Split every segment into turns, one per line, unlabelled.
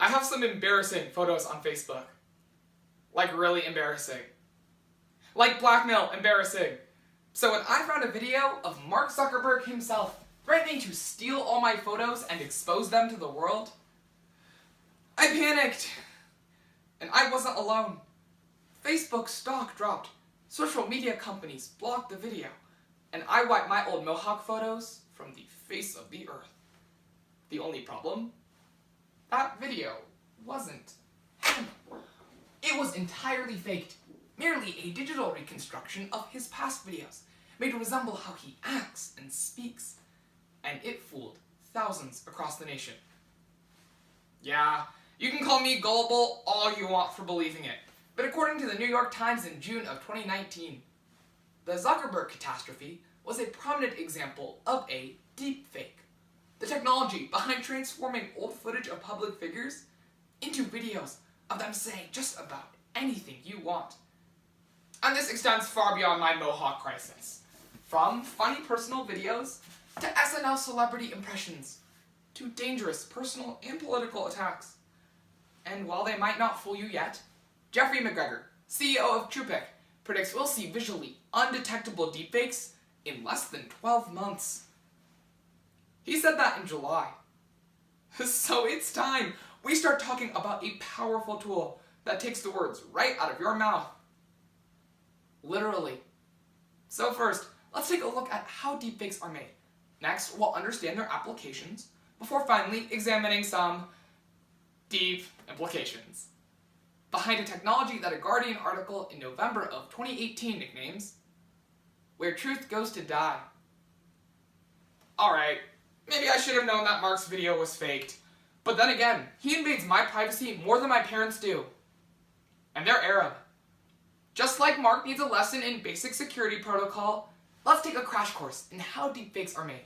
I have some embarrassing photos on Facebook. Like really embarrassing. Like blackmail embarrassing. So when I found a video of Mark Zuckerberg himself threatening to steal all my photos and expose them to the world, I panicked. And I wasn't alone. Facebook stock dropped. Social media companies blocked the video. And I wiped my old Mohawk photos from the face of the earth. The only problem? That video wasn't him. It was entirely faked. Merely a digital reconstruction of his past videos, made to resemble how he acts and speaks. And it fooled thousands across the nation. Yeah, you can call me gullible all you want for believing it, but according to the New York Times in June of 2019, the Zuckerberg catastrophe was a prominent example of a deepfake, the technology behind transforming old footage of public figures into videos of them saying just about anything you want. And this extends far beyond my Mohawk crisis. From funny personal videos to SNL celebrity impressions to dangerous personal and political attacks. And while they might not fool you yet, Jeffrey McGregor, CEO of TruePic, predicts we'll see visually undetectable deepfakes in less than 12 months. He said that in July. So it's time we start talking about a powerful tool that takes the words right out of your mouth. Literally. So first, let's take a look at how deepfakes are made. Next, we'll understand their applications, before finally examining some deep implications. Behind a technology that a Guardian article in November of 2018 nicknames, "Where Truth Goes to Die." Alright, maybe I should have known that Mark's video was faked. But then again, he invades my privacy more than my parents do. And they're Arab. Just like Mark needs a lesson in basic security protocol, let's take a crash course in how deepfakes are made.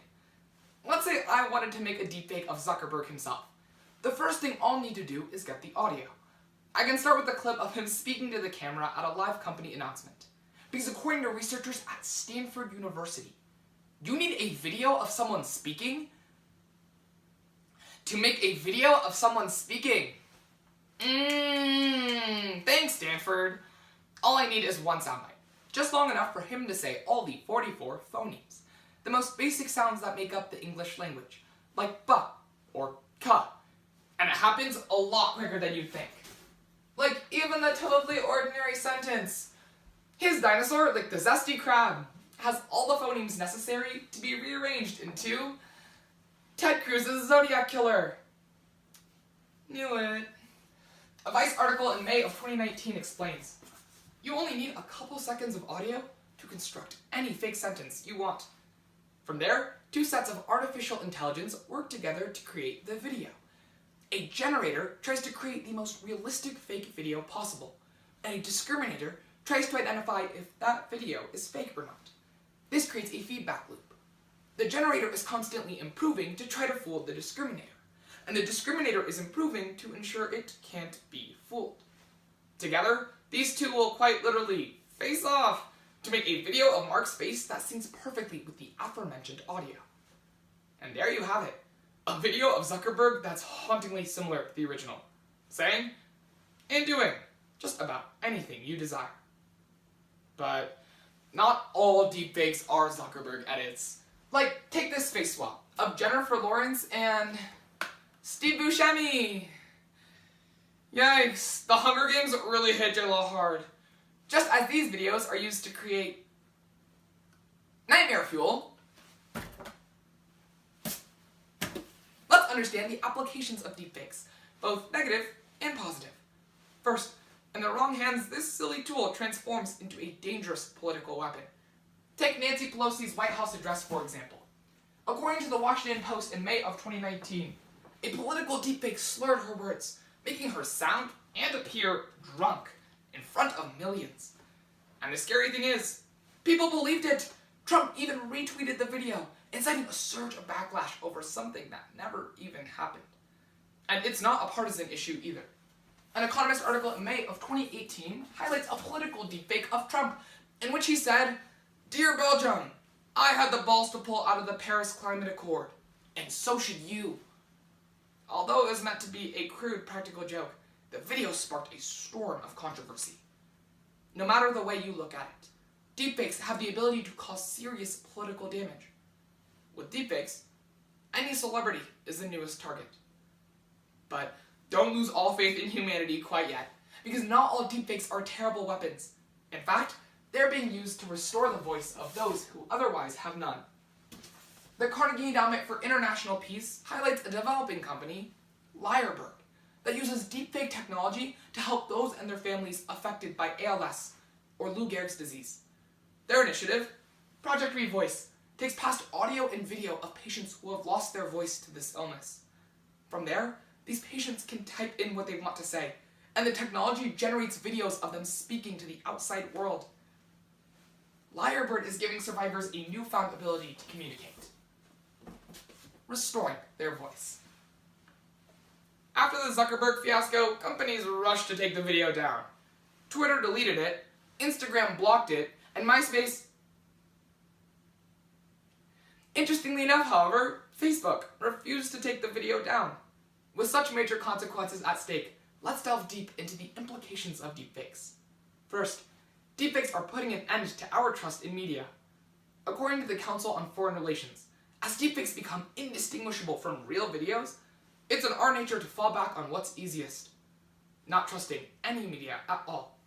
Let's say I wanted to make a deepfake of Zuckerberg himself. The first thing I'll need to do is get the audio. I can start with a clip of him speaking to the camera at a live company announcement. Because according to researchers at Stanford University, you need a video of someone speaking to make a video of someone speaking. Thanks, Stanford. All I need is one soundbite, just long enough for him to say all the 44 phonemes, the most basic sounds that make up the English language, like "ba" or "ka," and it happens a lot quicker than you'd think. Like even the totally ordinary sentence, "His dinosaur licked the zesty crab," has all the phonemes necessary to be rearranged into "Ted Cruz's Zodiac Killer." Knew it. A Vice article in May of 2019 explains, you only need a couple seconds of audio to construct any fake sentence you want. From there, two sets of artificial intelligence work together to create the video. A generator tries to create the most realistic fake video possible, and a discriminator tries to identify if that video is fake or not. This creates a feedback loop. The generator is constantly improving to try to fool the discriminator, and the discriminator is improving to ensure it can't be fooled. Together, these two will quite literally face off to make a video of Mark's face that syncs perfectly with the aforementioned audio. And there you have it, a video of Zuckerberg that's hauntingly similar to the original, saying and doing just about anything you desire. But not all deepfakes are Zuckerberg edits. Like, take this face swap of Jennifer Lawrence and Steve Buscemi. Yikes, the Hunger Games really hit J-Lo hard. Just as these videos are used to create nightmare fuel, let's understand the applications of deepfakes, both negative and positive. First, in the wrong hands, this silly tool transforms into a dangerous political weapon. Take Nancy Pelosi's White House address, for example. According to the Washington Post in May of 2019, a political deepfake slurred her words, making her sound and appear drunk in front of millions. And the scary thing is, people believed it. Trump even retweeted the video, inciting a surge of backlash over something that never even happened. And it's not a partisan issue either. An Economist article in May of 2018 highlights a political deepfake of Trump, in which he said, "Dear Belgium, I had the balls to pull out of the Paris Climate Accord, and so should you." Although it was meant to be a crude practical joke, the video sparked a storm of controversy. No matter the way you look at it, deepfakes have the ability to cause serious political damage. With deepfakes, any celebrity is the newest target. But don't lose all faith in humanity quite yet, because not all deepfakes are terrible weapons. In fact, they're being used to restore the voice of those who otherwise have none. The Carnegie Endowment for International Peace highlights a developing company, Lyrebird, that uses deepfake technology to help those and their families affected by ALS, or Lou Gehrig's disease. Their initiative, Project Revoice, takes past audio and video of patients who have lost their voice to this illness. From there, these patients can type in what they want to say, and the technology generates videos of them speaking to the outside world. Lyrebird is giving survivors a newfound ability to communicate, restoring their voice. After the Zuckerberg fiasco, companies rushed to take the video down. Twitter deleted it, Instagram blocked it, and MySpace... Interestingly enough, however, Facebook refused to take the video down. With such major consequences at stake, let's delve deep into the implications of deepfakes. First, deepfakes are putting an end to our trust in media. According to the Council on Foreign Relations, as deepfakes become indistinguishable from real videos, it's in our nature to fall back on what's easiest, not trusting any media at all.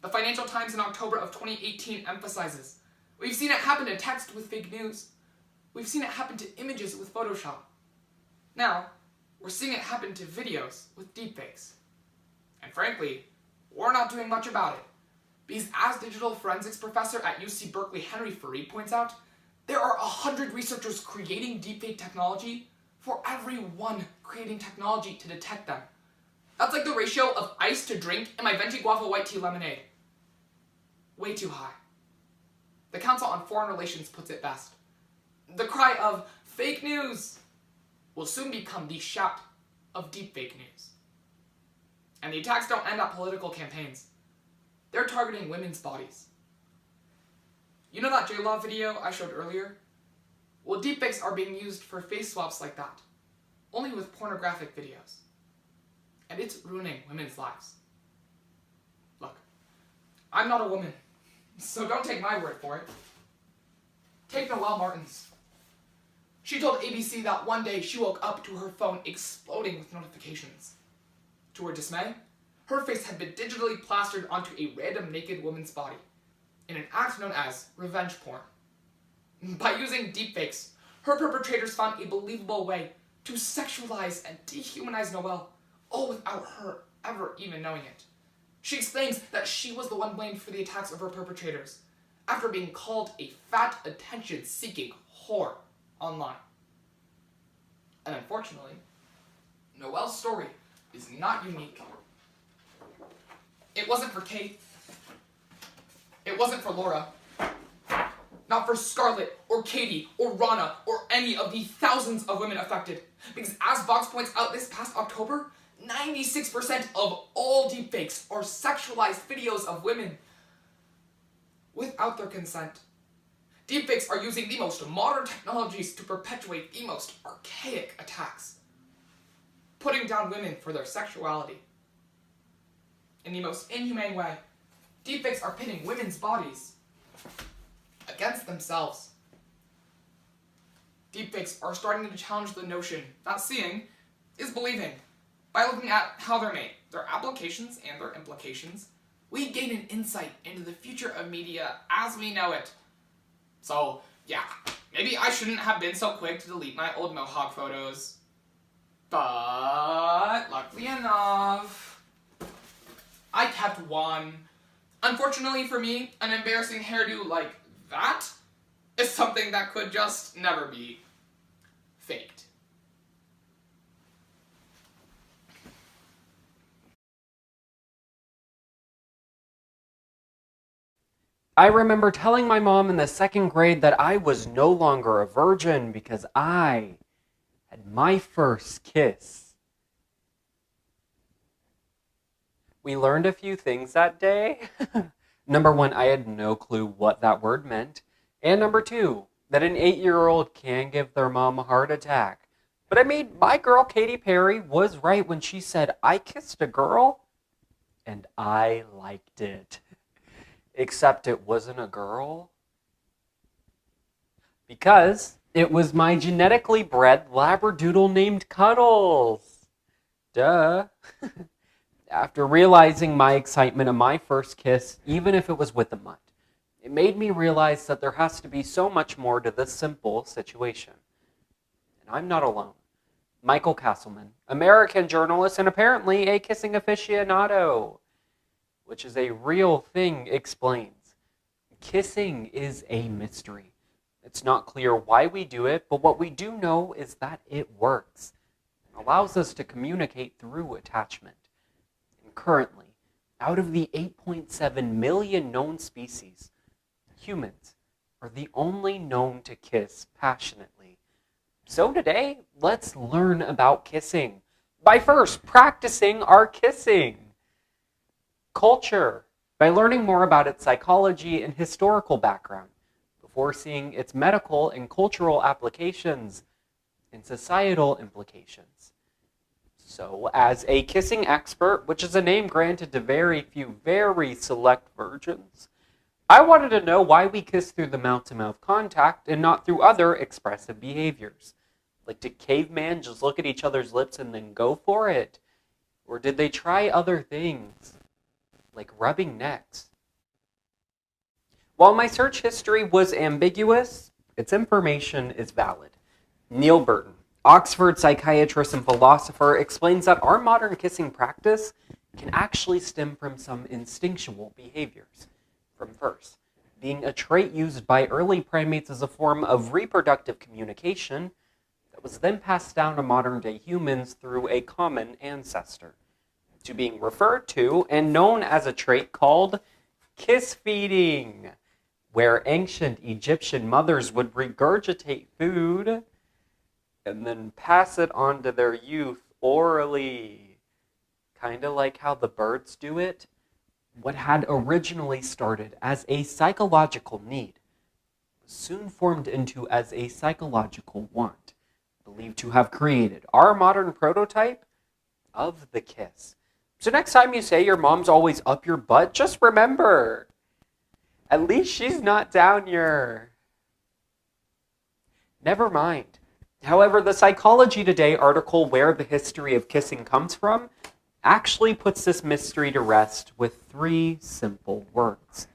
The Financial Times in October of 2018 emphasizes, we've seen it happen to text with fake news. We've seen it happen to images with Photoshop. Now, we're seeing it happen to videos with deepfakes. And frankly, we're not doing much about it. Because as digital forensics professor at UC Berkeley Henry Farid points out, there are 100 researchers creating deepfake technology for every one creating technology to detect them. That's like the ratio of ice to drink in my venti guava white tea lemonade. Way too high. The Council on Foreign Relations puts it best. The cry of fake news will soon become the shout of deepfake news. And the attacks don't end at political campaigns. They're targeting women's bodies. You know that J-Law video I showed earlier? Well, deepfakes are being used for face swaps like that, only with pornographic videos. And it's ruining women's lives. Look, I'm not a woman, so don't take my word for it. Take Noelle Martins. She told ABC that one day she woke up to her phone exploding with notifications. To her dismay, her face had been digitally plastered onto a random naked woman's body, in an act known as revenge porn. By using deepfakes, her perpetrators found a believable way to sexualize and dehumanize Noelle, all without her ever even knowing it. She explains that she was the one blamed for the attacks of her perpetrators, after being called a fat, attention-seeking whore online. And unfortunately, Noelle's story is not unique. It wasn't for Kate. It wasn't for Laura. Not for Scarlett, or Katie, or Rana, or any of the thousands of women affected. Because as Vox points out this past October, 96% of all deepfakes are sexualized videos of women without their consent. Deepfakes are using the most modern technologies to perpetuate the most archaic attacks, putting down women for their sexuality. In the most inhumane way, deepfakes are pitting women's bodies against themselves. Deepfakes are starting to challenge the notion that seeing is believing. By looking at how they're made, their applications and their implications, we gain an insight into the future of media as we know it. So, yeah, maybe I shouldn't have been so quick to delete my old mohawk photos. But, luckily enough, I kept one. Unfortunately for me, an embarrassing hairdo like that is something that could just never be faked.
I remember telling my mom in the 2nd grade that I was no longer a virgin because I had my first kiss. We learned a few things that day. Number 1, I had no clue what that word meant. And number 2, that an 8-year-old can give their mom a heart attack. But I mean, my girl Katy Perry was right when she said, I kissed a girl and I liked it. Except it wasn't a girl. Because it was my genetically bred Labradoodle named Cuddles. Duh. After realizing my excitement of my first kiss, even if it was with a mutt, it made me realize that there has to be so much more to this simple situation. And I'm not alone. Michael Castleman, American journalist and apparently a kissing aficionado, which is a real thing, explains. Kissing is a mystery. It's not clear why we do it, but what we do know is that it works. It allows us to communicate through attachment. And currently, out of the 8.7 million known species, humans are the only known to kiss passionately. So today, let's learn about kissing by first practicing our kissing. Culture, by learning more about its psychology and historical background, before seeing its medical and cultural applications and societal implications. So, as a kissing expert, which is a name granted to very few, very select virgins, I wanted to know why we kiss through the mouth-to-mouth contact and not through other expressive behaviors. Like, did cavemen just look at each other's lips and then go for it? Or did they try other things, like rubbing necks? While my search history was ambiguous, its information is valid. Neil Burton, Oxford psychiatrist and philosopher, explains that our modern kissing practice can actually stem from some instinctual behaviors. From first, being a trait used by early primates as a form of reproductive communication that was then passed down to modern-day humans through a common ancestor, to being referred to and known as a trait called kiss feeding, where ancient Egyptian mothers would regurgitate food and then pass it on to their youth orally. Kind of like how the birds do it. What had originally started as a psychological need was soon formed into as a psychological want, believed to have created our modern prototype of the kiss. So next time you say your mom's always up your butt, just remember, at least she's not down your... Never mind. However, the Psychology Today article where the history of kissing comes from actually puts this mystery to rest with 3 simple words.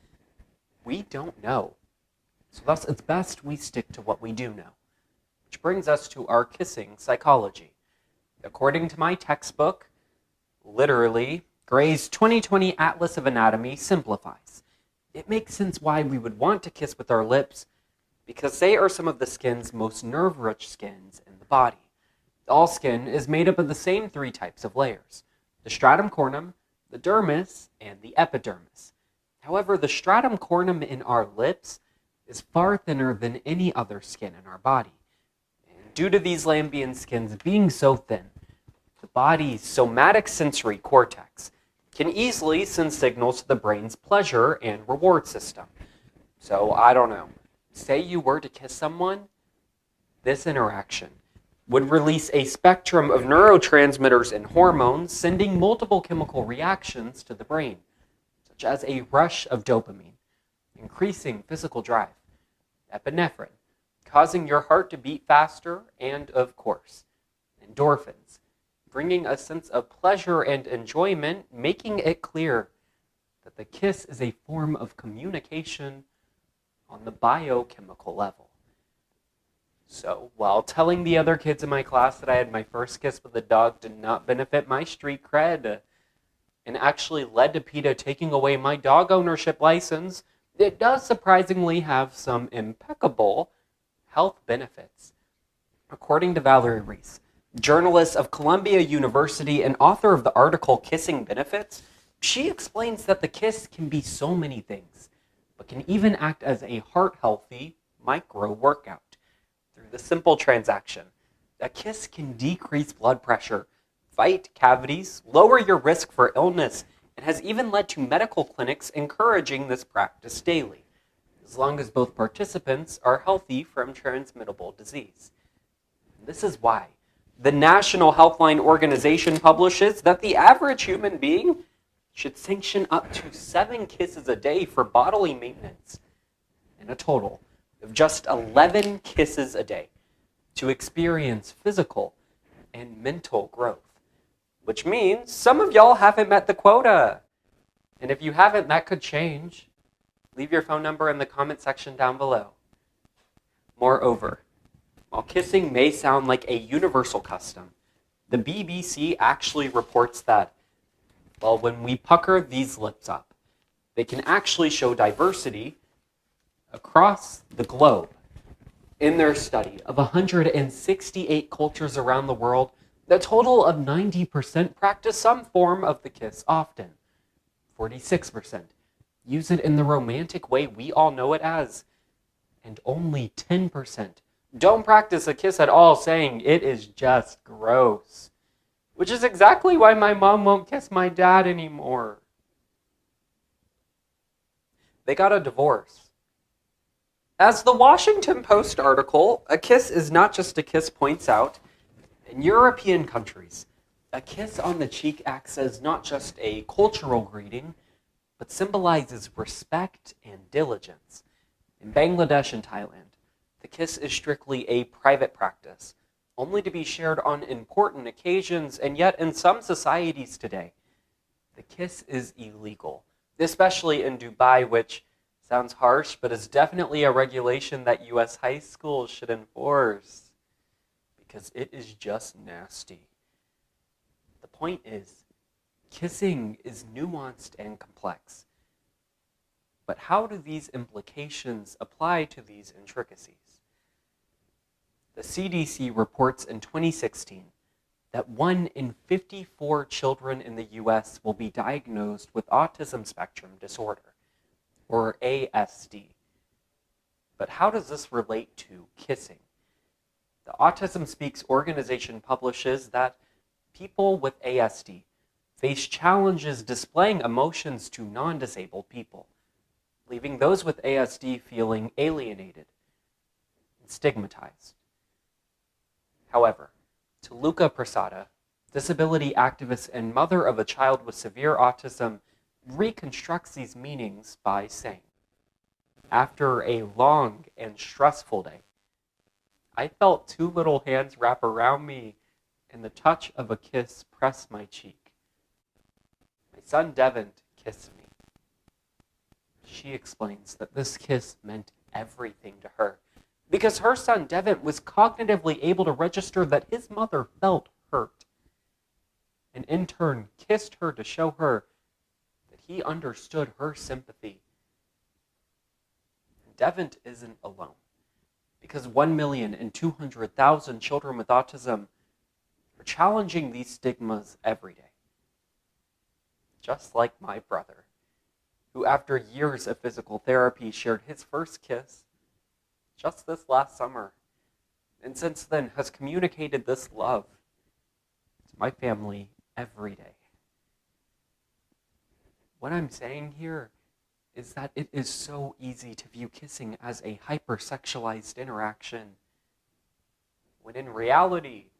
We don't know. So thus it's best we stick to what we do know. Which brings us to our kissing psychology. According to my textbook, literally, Gray's 2020 Atlas of Anatomy simplifies. It makes sense why we would want to kiss with our lips, because they are some of the skin's most nerve-rich skins in the body. All skin is made up of the same 3 types of layers: the stratum corneum, the dermis, and the epidermis. However, the stratum corneum in our lips is far thinner than any other skin in our body. And due to these lambian skins being so thin, the body's somatic sensory cortex can easily send signals to the brain's pleasure and reward system. So, I don't know. Say you were to kiss someone, this interaction would release a spectrum of neurotransmitters and hormones, sending multiple chemical reactions to the brain, such as a rush of dopamine, increasing physical drive, epinephrine, causing your heart to beat faster, and, of course, endorphins, bringing a sense of pleasure and enjoyment, making it clear that the kiss is a form of communication on the biochemical level. So, while telling the other kids in my class that I had my first kiss with a dog did not benefit my street cred, and actually led to PETA taking away my dog ownership license, it does surprisingly have some impeccable health benefits. According to Valerie Reese, journalist of Columbia University and author of the article Kissing Benefits, she explains that the kiss can be so many things, but can even act as a heart-healthy micro-workout. Through the simple transaction, a kiss can decrease blood pressure, fight cavities, lower your risk for illness, and has even led to medical clinics encouraging this practice daily, as long as both participants are healthy from transmittable disease. And this is why The National Healthline Organization publishes that the average human being should sanction up to 7 kisses a day for bodily maintenance, and a total of just 11 kisses a day to experience physical and mental growth, which means some of y'all haven't met the quota. And if you haven't, that could change. Leave your phone number in the comment section down below. Moreover, while kissing may sound like a universal custom, the BBC actually reports that, well, when we pucker these lips up, they can actually show diversity across the globe. In their study of 168 cultures around the world, the total of 90% practice some form of the kiss often. 46% use it in the romantic way we all know it as. And only 10% don't practice a kiss at all, saying it is just gross. Which is exactly why my mom won't kiss my dad anymore. They got a divorce. As the Washington Post article, a kiss is not just a kiss points out. In European countries, a kiss on the cheek acts as not just a cultural greeting, but symbolizes respect and diligence. In Bangladesh and Thailand, the kiss is strictly a private practice, only to be shared on important occasions, and yet in some societies today, the kiss is illegal, especially in Dubai, which sounds harsh, but is definitely a regulation that U.S. high schools should enforce, because it is just nasty. The point is, kissing is nuanced and complex. But how do these implications apply to these intricacies? The CDC reports in 2016 that 1 in 54 children in the U.S. will be diagnosed with autism spectrum disorder, or ASD. But how does this relate to kissing? The Autism Speaks organization publishes that people with ASD face challenges displaying emotions to non-disabled people, leaving those with ASD feeling alienated and stigmatized. However, Tuluka Prasada, disability activist and mother of a child with severe autism, reconstructs these meanings by saying, "After a long and stressful day, I felt 2 little hands wrap around me and the touch of a kiss press my cheek. My son Devin kissed me." She explains that this kiss meant everything to her, because her son Devin was cognitively able to register that his mother felt hurt, and in turn kissed her to show her that he understood her sympathy. Devin isn't alone, because 1,200,000 children with autism are challenging these stigmas every day. Just like my brother, who after years of physical therapy shared his first kiss just this last summer, and since then has communicated this love to my family every day. What I'm saying here is that it is so easy to view kissing as a hypersexualized interaction, when in reality,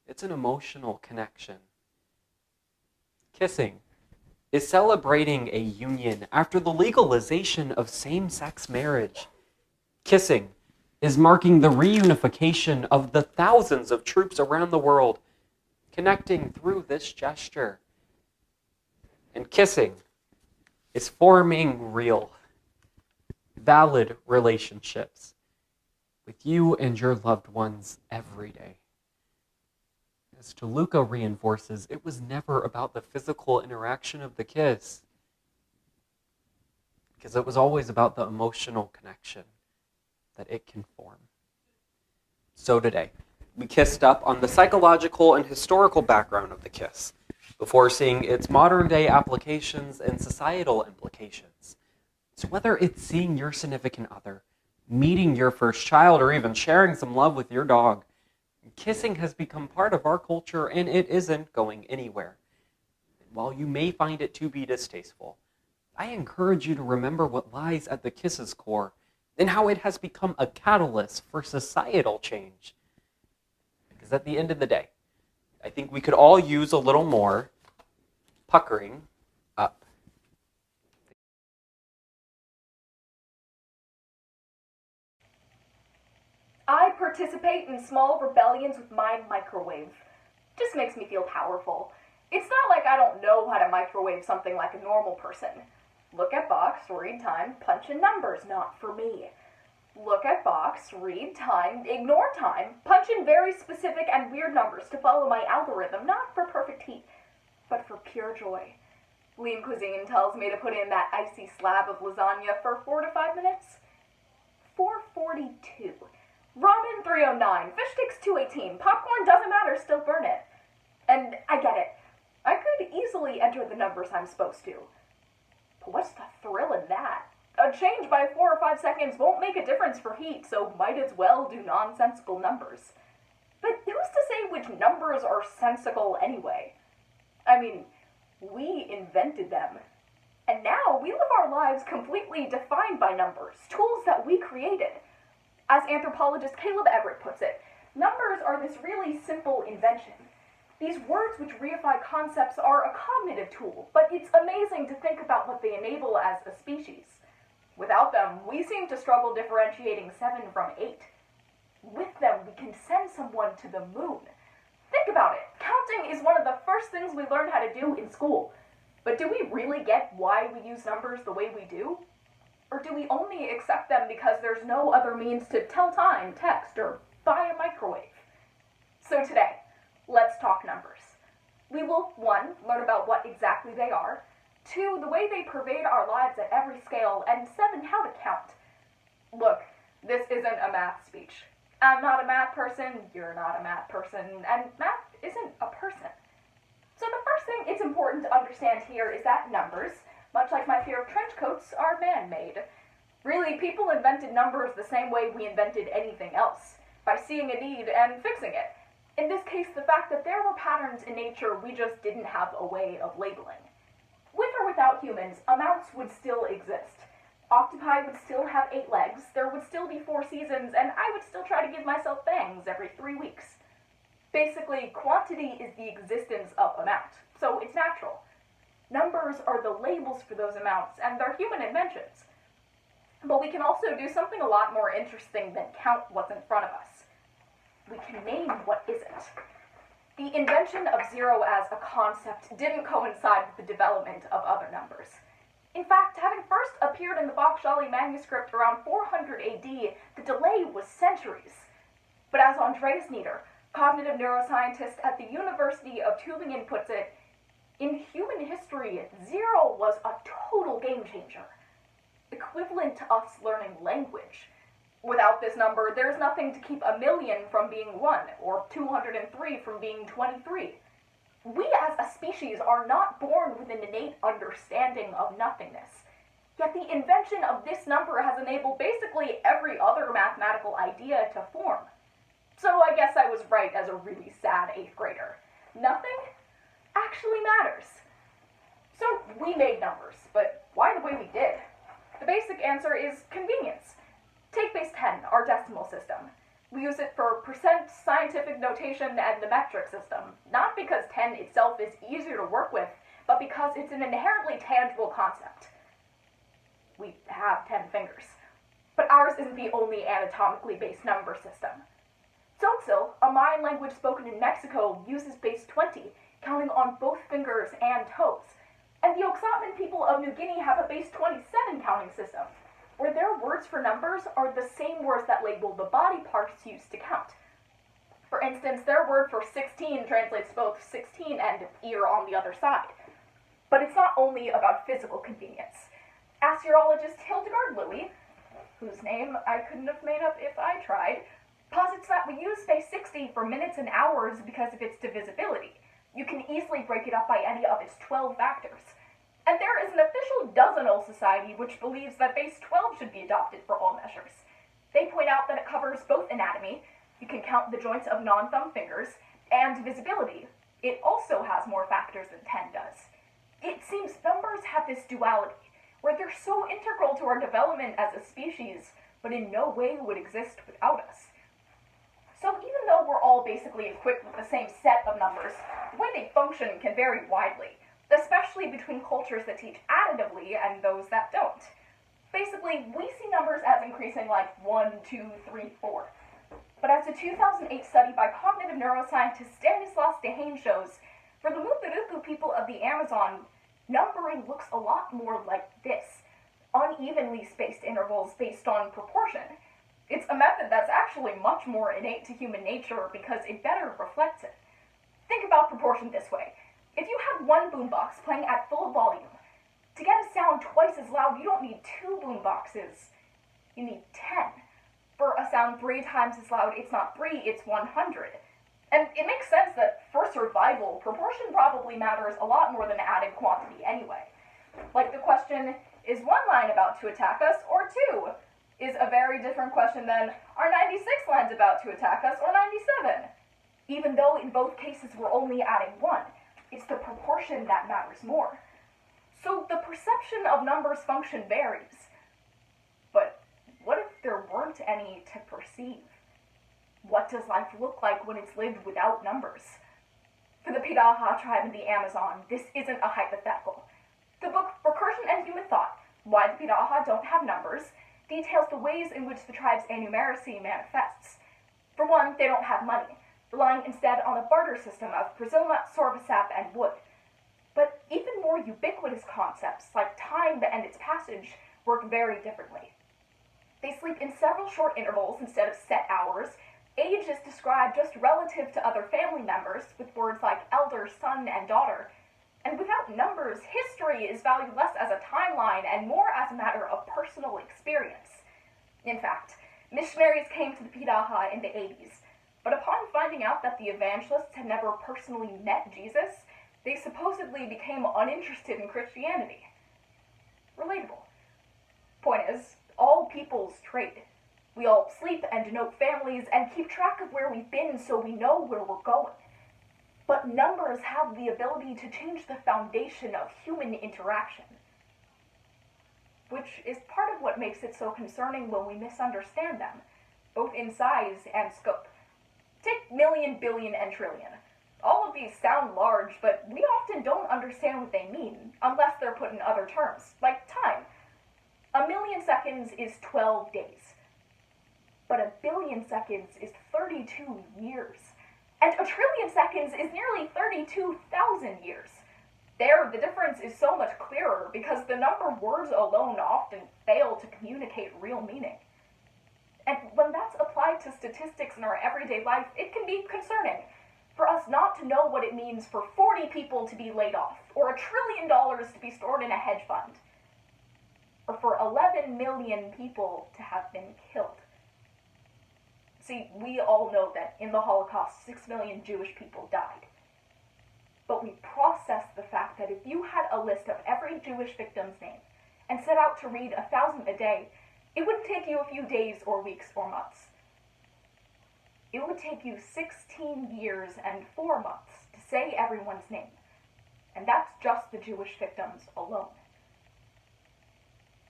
it's an emotional connection. Kissing is celebrating a union after the legalization of same-sex marriage. Kissing is marking the reunification of the thousands of troops around the world, connecting through this gesture. And kissing is forming real, valid relationships with you and your loved ones every day. As Toluca reinforces, it was never about the physical interaction of the kiss, because it was always about the emotional connection that it can form. So today, we kissed up on the psychological and historical background of the kiss, before seeing its modern-day applications and societal implications. So whether it's seeing your significant other, meeting your first child, or even sharing some love with your dog, kissing has become part of our culture, and it isn't going anywhere. While you may find it to be distasteful, I encourage you to remember what lies at the kiss's core and how it has become a catalyst for societal change. Because because at the end of the day, I think we could all use a little more puckering up.
I participate in small rebellions with my microwave. Just makes me feel powerful. It's not like I don't know how to microwave something like a normal person. Look at box, read time, punch in numbers, not for me. Look at box, read time, ignore time, punch in very specific and weird numbers to follow my algorithm, not for perfect heat, but for pure joy. Lean Cuisine tells me to put in that icy slab of lasagna for 4 to 5 minutes. 4:42. Ramen 309, fish sticks 218, popcorn doesn't matter, still burn it. And I get it. I could easily enter the numbers I'm supposed to. But what's the thrill in that? A change by 4 or 5 seconds won't make a difference for heat, so might as well do nonsensical numbers. But who's to say which numbers are sensical anyway? I mean, we invented them. And now we live our lives completely defined by numbers, tools that we created. As anthropologist Caleb Everett puts it, numbers are this really simple invention. These words which reify concepts are a cognitive tool, but it's amazing to think about what they enable as a species. Without them, we seem to struggle differentiating 7 from 8. With them, we can send someone to the moon. Think about it. Counting is one of the first things we learn how to do in school. But do we really get why we use numbers the way we do? Or do we only accept them because there's no other means to tell time, text, or buy a microwave? So today, let's talk numbers. We will, 1, learn about what exactly they are, 2, the way they pervade our lives at every scale, and 7, how to count. Look, this isn't a math speech. I'm not a math person, you're not a math person, and math isn't a person. So the first thing it's important to understand here is that numbers, much like my fear of trench coats, are man-made. Really, people invented numbers the same way we invented anything else, by seeing a need and fixing it. In this case, the fact that there were patterns in nature we just didn't have a way of labeling. With or without humans, amounts would still exist. Octopi would still have 8 legs, there would still be 4 seasons, and I would still try to give myself bangs every 3 weeks. Basically, quantity is the existence of amount, so it's natural. Numbers are the labels for those amounts, and they're human inventions. But we can also do something a lot more interesting than count what's in front of us. We can name what isn't. The invention of 0 as a concept didn't coincide with the development of other numbers. In fact, having first appeared in the Bakhshali manuscript around 400 AD, the delay was centuries. But as Andreas Nieder, cognitive neuroscientist at the University of Tübingen puts it, in human history, 0 was a total game changer, equivalent to us learning language. Without this number, there's nothing to keep 1,000,000 from being 1, or 203 from being 23. We as a species are not born with an innate understanding of nothingness. Yet the invention of this number has enabled basically every other mathematical idea to form. So I guess I was right as a really sad 8th grader. Nothing actually matters. So we made numbers, but why the way we did? The basic answer is convenience. Take base 10, our decimal system. We use it for percent, scientific notation, and the metric system, not because 10 itself is easier to work with, but because it's an inherently tangible concept. We have 10 fingers. But ours isn't the only anatomically based number system. Tzotzil, a Mayan language spoken in Mexico, uses base 20, counting on both fingers and toes. And the Oksatmin people of New Guinea have a base 27 counting system, where their words for numbers are the same words that label the body parts used to count. For instance, their word for 16 translates both 16 and ear on the other side. But it's not only about physical convenience. Assyriologist Hildegard Louis, whose name I couldn't have made up if I tried, posits that we use base 60 for minutes and hours because of its divisibility. You can easily break it up by any of its 12 factors. And there is an official dozenal society which believes that base 12 should be adopted for all measures. They point out that it covers both anatomy, you can count the joints of non-thumb fingers, and visibility. It also has more factors than 10 does. It seems numbers have this duality, where they're so integral to our development as a species, but in no way would exist without us. So even though we're all basically equipped with the same set of numbers, the way they function can vary widely, especially between cultures that teach additively and those that don't. Basically, we see numbers as increasing like 1, 2, 3, 4. But as a 2008 study by cognitive neuroscientist Stanislas Dehaene shows, for the Mupiriku people of the Amazon, numbering looks a lot more like this, unevenly spaced intervals based on proportion. It's a method that's actually much more innate to human nature because it better reflects it. Think about proportion this way. If you have one boombox playing at full volume, to get a sound twice as loud, you don't need 2 boomboxes, you need 10. For a sound 3 times as loud, it's not 3, it's 100. And it makes sense that for survival, proportion probably matters a lot more than added quantity anyway. Like the question, is one line about to attack us, or 2? Is a very different question than, are 96 lines about to attack us, or 97? Even though in both cases we're only adding 1, it's the proportion that matters more. So the perception of numbers function varies. But what if there weren't any to perceive? What does life look like when it's lived without numbers? For the Piraha tribe in the Amazon, this isn't a hypothetical. The book Recursion and Human Thought, Why the Piraha Don't Have Numbers, details the ways in which the tribe's annumeracy manifests. For one, they don't have money, relying instead on a barter system of Brazilnut, sorvasap, and wood. But even more ubiquitous concepts, like time and its passage, work very differently. They sleep in several short intervals instead of set hours. Age is described just relative to other family members, with words like elder, son, and daughter. And without numbers, history is valued less as a timeline and more as a matter of personal experience. In fact, missionaries came to the Piraha in the 80s, but upon finding out that the evangelists had never personally met Jesus, they supposedly became uninterested in Christianity. Relatable. Point is, all peoples trade. We all sleep and denote families and keep track of where we've been so we know where we're going. But numbers have the ability to change the foundation of human interaction, which is part of what makes it so concerning when we misunderstand them, both in size and scope. Take million, billion, and trillion. All of these sound large, but we often don't understand what they mean, unless they're put in other terms, like time. A million seconds is 12 days. But a billion seconds is 32 years. And a trillion seconds is nearly 32,000 years. There, the difference is so much clearer because the number words alone often fail to communicate real meaning. And when that's applied to statistics in our everyday life, it can be concerning for us not to know what it means for 40 people to be laid off, or $1 trillion to be stored in a hedge fund, or for 11 million people to have been killed. See, we all know that in the Holocaust, 6 million Jewish people died. But we process the fact that if you had a list of every Jewish victim's name and set out to read 1,000 a day, it wouldn't take you a few days or weeks or months. It would take you 16 years and 4 months to say everyone's name. And that's just the Jewish victims alone.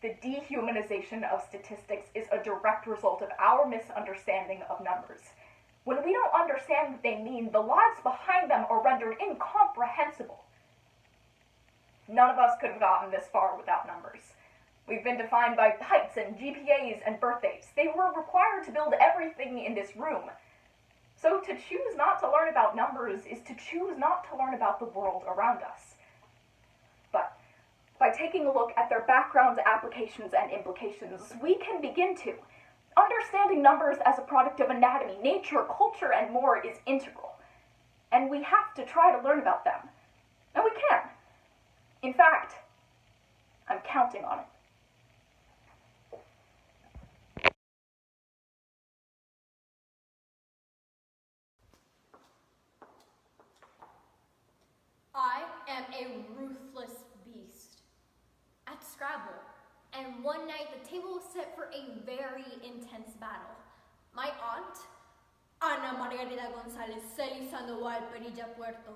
The dehumanization of statistics is a direct result of our misunderstanding of numbers. When we don't understand what they mean, the lives behind them are rendered incomprehensible. None of us could have gotten this far without numbers. We've been defined by heights and GPAs and birthdays. They were required to build everything in this room. So to choose not to learn about numbers is to choose not to learn about the world around us. But by taking a look at their backgrounds, applications, and implications, we can begin to. Understanding numbers as a product of anatomy, nature, culture, and more is integral. And we have to try to learn about them. And we can. In fact, I'm counting on it.
I am a ruthless beast at Scrabble, and one night the table was set for a very intense battle. My aunt, Ana Margarita González Celis Sandoval Perilla Puerto,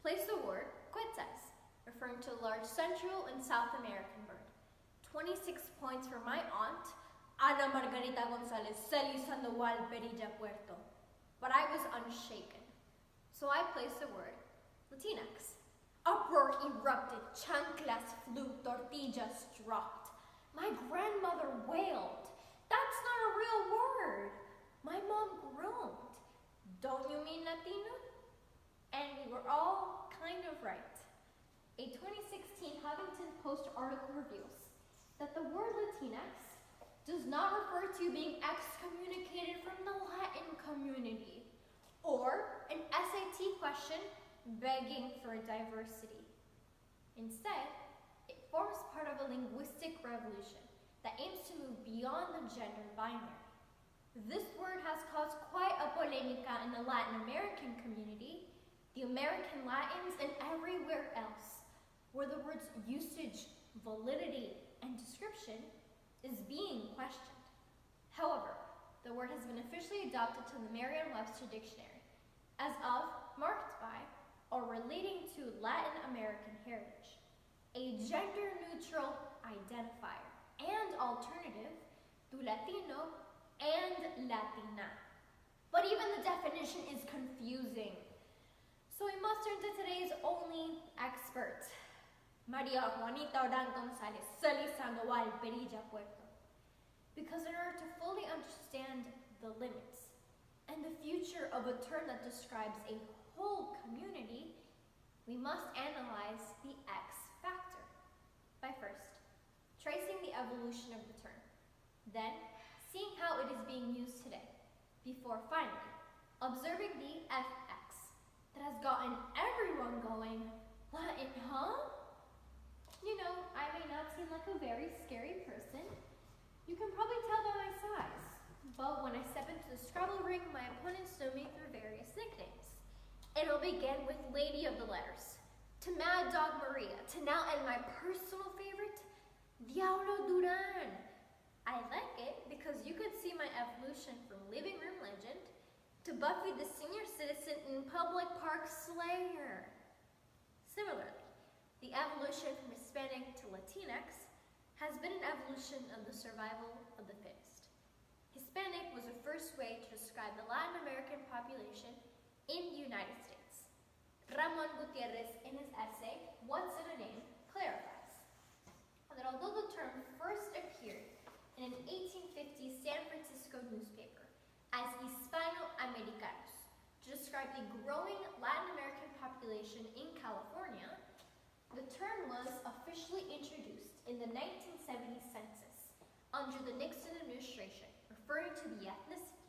placed the word Quetzas, referring to a large Central and South American bird. 26 points for my aunt, Ana Margarita González Celis Sandoval Perilla Puerto. but I was unshaken. So I placed the word Latinx. Uproar erupted, chanclas flew, tortillas dropped. My grandmother wailed, "That's not a real word." My mom groaned, "Don't you mean Latino?" And we were all kind of right. A 2016 Huffington Post article reveals that the word Latinx does not refer to being excommunicated from the Latin community or an SAT question begging for diversity. Instead, it forms part of a linguistic revolution that aims to move beyond the gender binary. This word has caused quite a polemica in the Latin American community, the American Latins, and everywhere else, where the word's usage, validity, and description is being questioned. However, the word has been officially adopted to the Merriam-Webster dictionary as of, marked by, or relating to Latin American heritage, a gender-neutral identifier and alternative to Latino and Latina. But even the definition is confusing. So we must turn to today's only expert, Maria Juanita Oran Gonzalez, Celis Sandoval, Perilla, Puerto. Because in order to fully understand the limits and the future of a term that describes a whole community, we must analyze the X factor by first tracing the evolution of the term, then seeing how it is being used today, before finally observing the FX that has gotten everyone going, Latin, huh? You know, I may not seem like a very scary person. You can probably tell by my size, but when I step into the Scrabble ring, my opponents know me through various nicknames. It'll begin with Lady of the Letters, to Mad Dog Maria, to now and my personal favorite, Diablo Duran. I like it because you could see my evolution from living room legend to Buffy the Senior Citizen in Public Park Slayer. Similarly, the evolution from Hispanic to Latinx has been an evolution of the survival of the fittest. Hispanic was the first way to describe the Latin American population in the United States. Ramon Gutierrez, in his essay, What's in a Name, clarifies that although the term first appeared in an 1850 San Francisco newspaper as Hispano-Americanos to describe the growing Latin American population in California, the term was officially introduced in the 1970 census under the Nixon administration, referring to the ethnicity.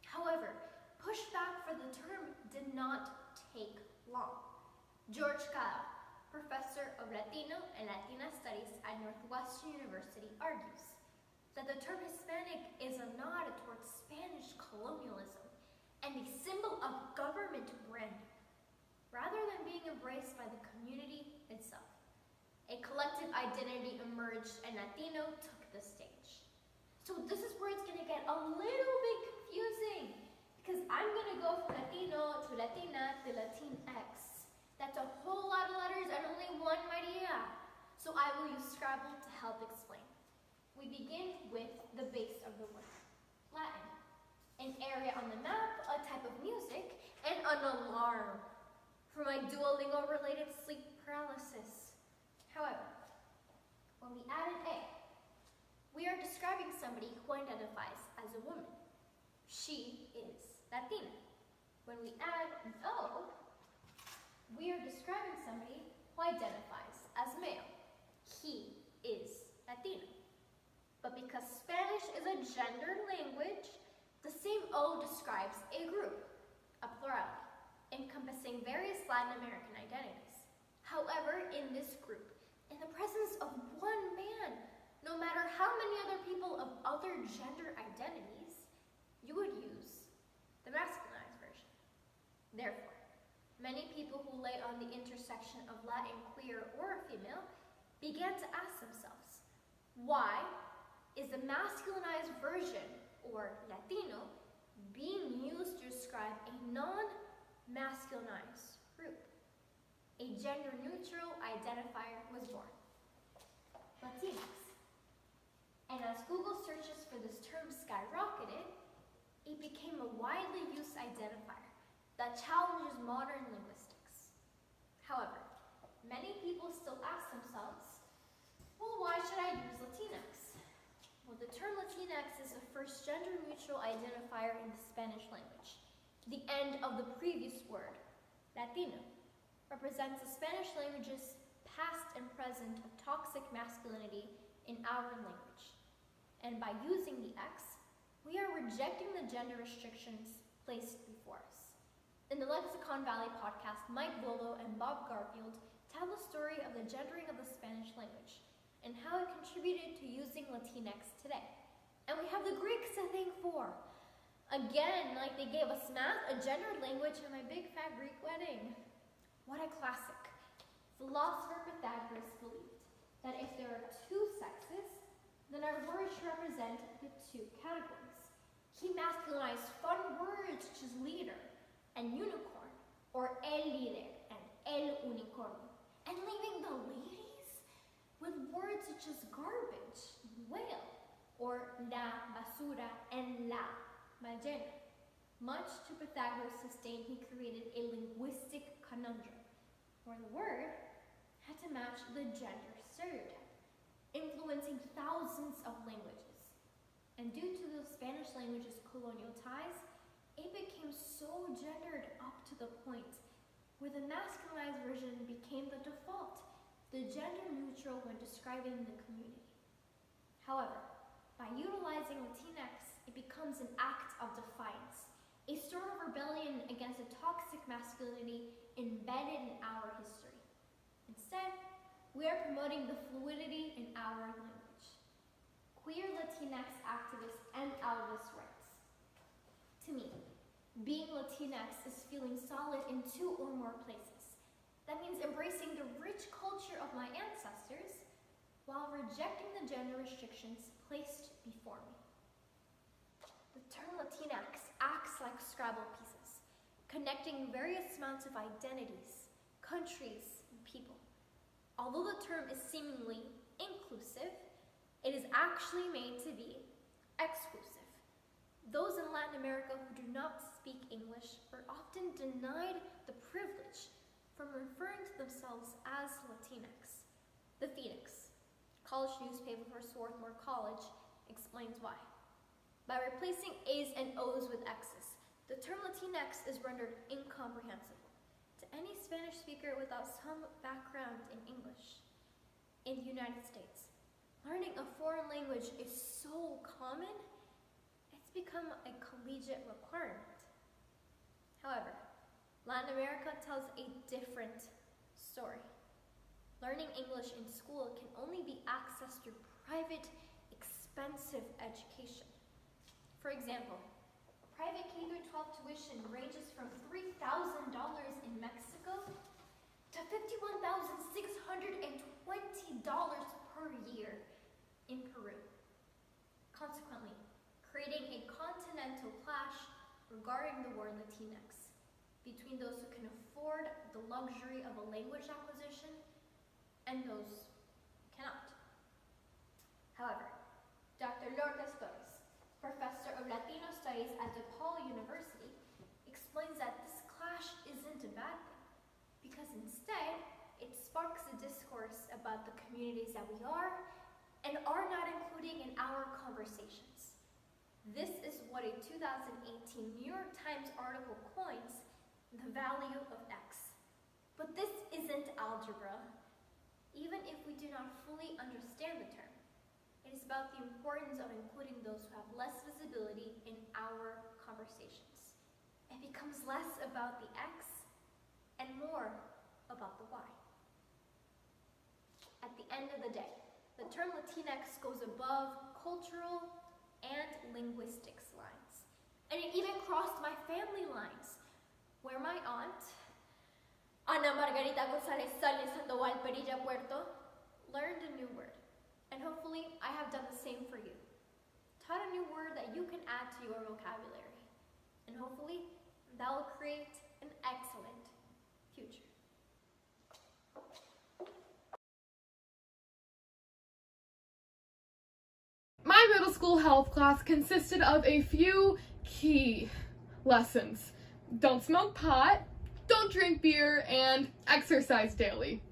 However, pushback for the term did not take long. George Cao, professor of Latino and Latina Studies at Northwestern University, argues that the term Hispanic is a nod towards Spanish colonialism and a symbol of government branding, rather than being embraced by the community itself. A collective identity emerged and Latino took the stage. So this is where it's going to get a little bit confusing, because I'm going to go from Latino to Latina to Latinx. That's a whole lot of letters and only one Maria. So I will use Scrabble to help explain. We begin with the base of the word, Latin. An area on the map, a type of music, and an alarm for my Duolingo-related sleep paralysis. However, when we add an A, we are describing somebody who identifies as a woman. She is Latina. When we add an O, we are describing somebody who identifies as male. He is Latino. But because Spanish is a gendered language, the same O describes a group, a plurality, encompassing various Latin American identities. However, in this group, in the presence of one man, no matter how many other people of other gender identities, you would use the masculinized version. Therefore, many people who lay on the intersection of Latin, queer, or female began to ask themselves, why is the masculinized version, or Latino, being used to describe a non-masculinized group? A gender-neutral identifier was born, Latinx. And as Google searches for this term skyrocketed, it became a widely used identifier that challenges modern linguistics. However, many people still ask themselves, well, why should I use Latinx? Well, the term Latinx is the first gender-neutral identifier in the Spanish language. The end of the previous word, Latino, represents the Spanish language's past and present of toxic masculinity in our language. And by using the X, we are rejecting the gender restrictions placed before us. In the Lexicon Valley podcast, Mike Volo and Bob Garfield tell the story of the gendering of the Spanish language and how it contributed to using Latinx today. And we have the Greeks to thank for. Again, like they gave us math, a gendered language, and my big fat Greek wedding. What a classic. Philosopher Pythagoras believed that if there are two sexes, then our words should represent the two categories. He masculinized fun words such as leader and unicorn, or el líder and el unicornio, and leaving the ladies with words such as garbage, whale, or la basura and la ballena. Much to Pythagoras' disdain, he created a linguistic conundrum, where the word had to match the gender stereotype, influencing thousands of languages. And due to the Spanish language's colonial ties, it became so gendered up to the point where the masculinized version became the default, the gender neutral when describing the community. However, by utilizing Latinx, it becomes an act of defiance, a sort of rebellion against the toxic masculinity embedded in our history. Instead, we are promoting the fluidity in our language. Queer Latinx activist M. Alvis writes, to me, being Latinx is feeling solid in two or more places. That means embracing the rich culture of my ancestors while rejecting the gender restrictions placed before me. The term Latinx acts like Scrabble pieces, connecting various amounts of identities, countries, and people. Although the term is seemingly inclusive, it is actually made to be exclusive. Those in Latin America who do not speak English are often denied the privilege from referring to themselves as Latinx. The Phoenix, college newspaper for Swarthmore College, explains why. By replacing A's and O's with X's, the term Latinx is rendered incomprehensible to any Spanish speaker without some background in English. In the United States, learning a foreign language is so common, it's become a collegiate requirement. However, Latin America tells a different story. Learning English in school can only be accessed through private, expensive education. For example, private K-12 tuition ranges from $3,000 in Mexico to $51,620 per year in Peru. Consequently, creating a continental clash regarding the word Latinx between those who can afford the luxury of a language acquisition and those who cannot. However, Dr. Lourdes Torres, professor of Latino Studies at DePaul University, explains that this clash isn't a bad thing, because instead, it sparks a discourse about the communities that we are and are not including in our conversations. This is what a 2018 New York Times article coins the value of X. But this isn't algebra. Even if we do not fully understand the term, it is about the importance of including those who have less visibility in our conversations. It becomes less about the X and more about the Y. At the end of the day, the term Latinx goes above cultural and linguistics lines. And it even crossed my family lines, where my aunt, Ana Margarita González Sales Sandoval Perilla Puerto, learned a new word. And hopefully, I have done the same for you. Taught a new word that you can add to your vocabulary. And hopefully, that will create an excellent future.
My middle school health class consisted of a few key lessons. don't smoke pot, don't drink beer, and exercise daily.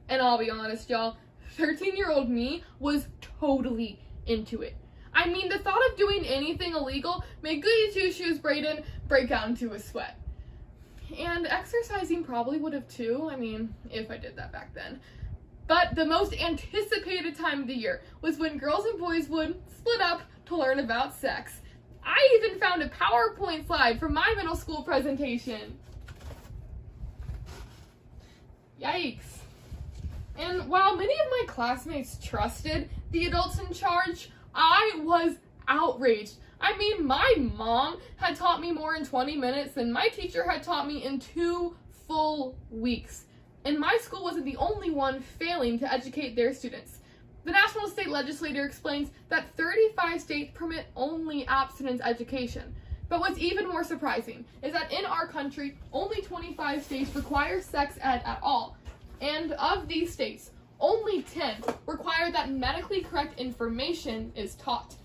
And I'll be honest, y'all, 13-year-old me was totally into it. I mean, the thought of doing anything illegal made goody two-shoes Braden break out into a sweat. And exercising probably would have too, I mean, if I did that back then. But the most anticipated time of the year was when girls and boys would split up to learn about sex. I even found a PowerPoint slide from my middle school presentation. Yikes. And while many of my classmates trusted the adults in charge, I was outraged. I mean, my mom had taught me more in 20 minutes than my teacher had taught me in 2 full weeks. And my school wasn't the only one failing to educate their students. The National State Legislature explains that 35 states permit only abstinence education. But what's even more surprising is that in our country, only 25 states require sex ed at all. And of these states, only 10 require that medically correct information is taught.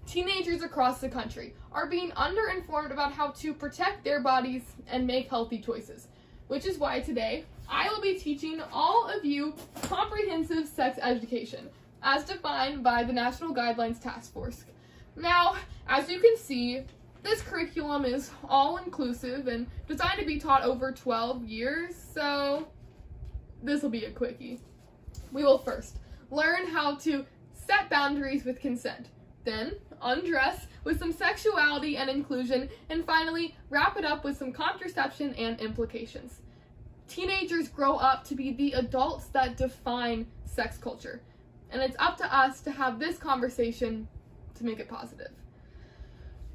Teenagers across the country are being underinformed about how to protect their bodies and make healthy choices. Which is why today, I will be teaching all of you comprehensive sex education, as defined by the National Guidelines Task Force. Now, as you can see, this curriculum is all-inclusive and designed to be taught over 12 years, so this will be a quickie. We will first learn how to set boundaries with consent, then undress with some sexuality and inclusion, and finally wrap it up with some contraception and implications. Teenagers grow up to be the adults that define sex culture, and it's up to us to have this conversation to make it positive.